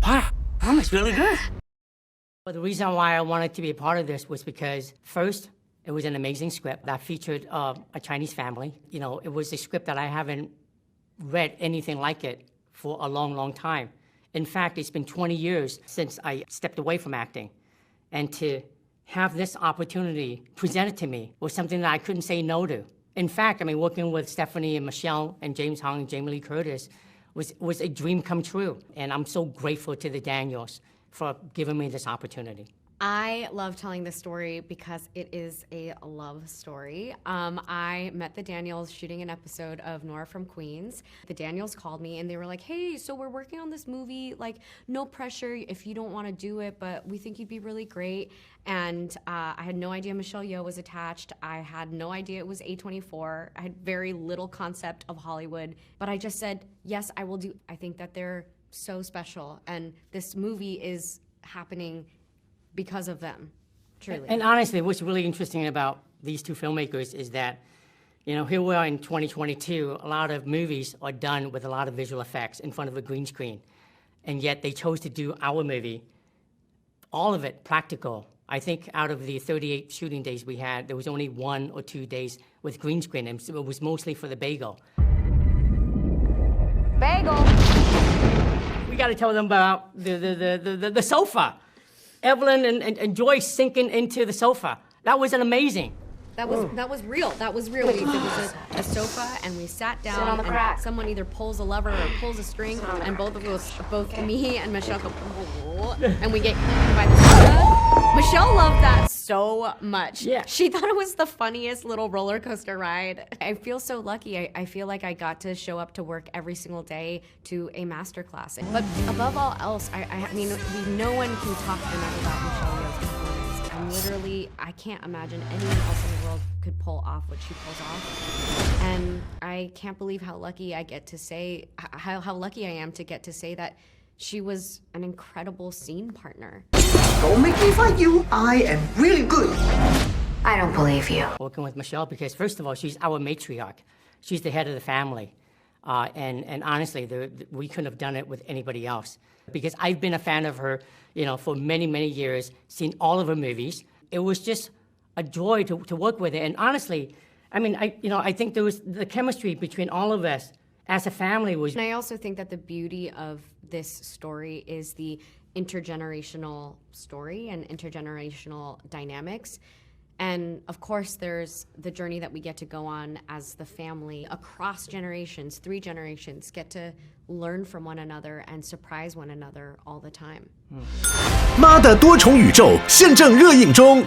wow, that was really good. But the reason why I wanted to be a part of this was because, first, it was an amazing script that featured a Chinese family. You know, it was a script that I haven't read anything like it for a long, long time. In fact, it's been 20 years since I stepped away from acting. And to have this opportunity presented to me was something that I couldn't say no to. In fact, I mean, working with Stephanie and Michelle and James Hong and Jamie Lee Curtis was a dream come true. And I'm so grateful to the Daniels for giving me this opportunity. I love telling this story because it is a love story. I met the Daniels shooting an episode of Nora from Queens. The Daniels called me and they were like, hey, so we're working on this movie, like no pressure if you don't want to do it, but we think you'd be really great. And I had no idea Michelle Yeoh was attached. I had no idea it was A24. I had very little concept of Hollywood, but I just said, yes, I will do. I think that they're so special and this movie is happening because of them, truly. And honestly, what's really interesting about these two filmmakers is that, you know, here we are in 2022, a lot of movies are done with a lot of visual effects in front of a green screen. And yet they chose to do our movie, all of it practical. I think out of the 38 shooting days we had, there was only 1 or 2 days with green screen, and it was mostly for the bagel. Bagel! We gotta tell them about the sofa. Evelyn and Joyce sinking into the sofa. That was amazing. That was real. That was real. There was a sofa, and we sat down, on the and crack. someone either pulls a lever or pulls a string, and both me and Michelle go, and we get eaten by the sofa. Michelle loved that so much. Yeah. She thought it was the funniest little roller coaster ride. I feel so lucky. I feel like I got to show up to work every single day to a master class. But above all else, I mean, no one can talk enough about Michelle Yeoh's performance. I'm literally, I can't imagine anyone else in the world could pull off what she pulls off. And I can't believe how lucky I get to say, how lucky I am to get to say that she was an incredible scene partner. Don't make me fight you. I am really good. I don't believe you. Working with Michelle because, first of all, she's our matriarch. She's the head of the family. And honestly, we couldn't have done it with anybody else. Because I've been a fan of her, you know, for many, many years, seen all of her movies. It was just a joy to work with her. And honestly, I mean, I think there was the chemistry between all of us as a family was. And I also think that the beauty of this story is the intergenerational story and intergenerational dynamics. And of course, there's the journey that we get to go on as the family across generations, 3 generations, get to learn from one another and surprise one another all the time. 妈的多重宇宙现正热映中。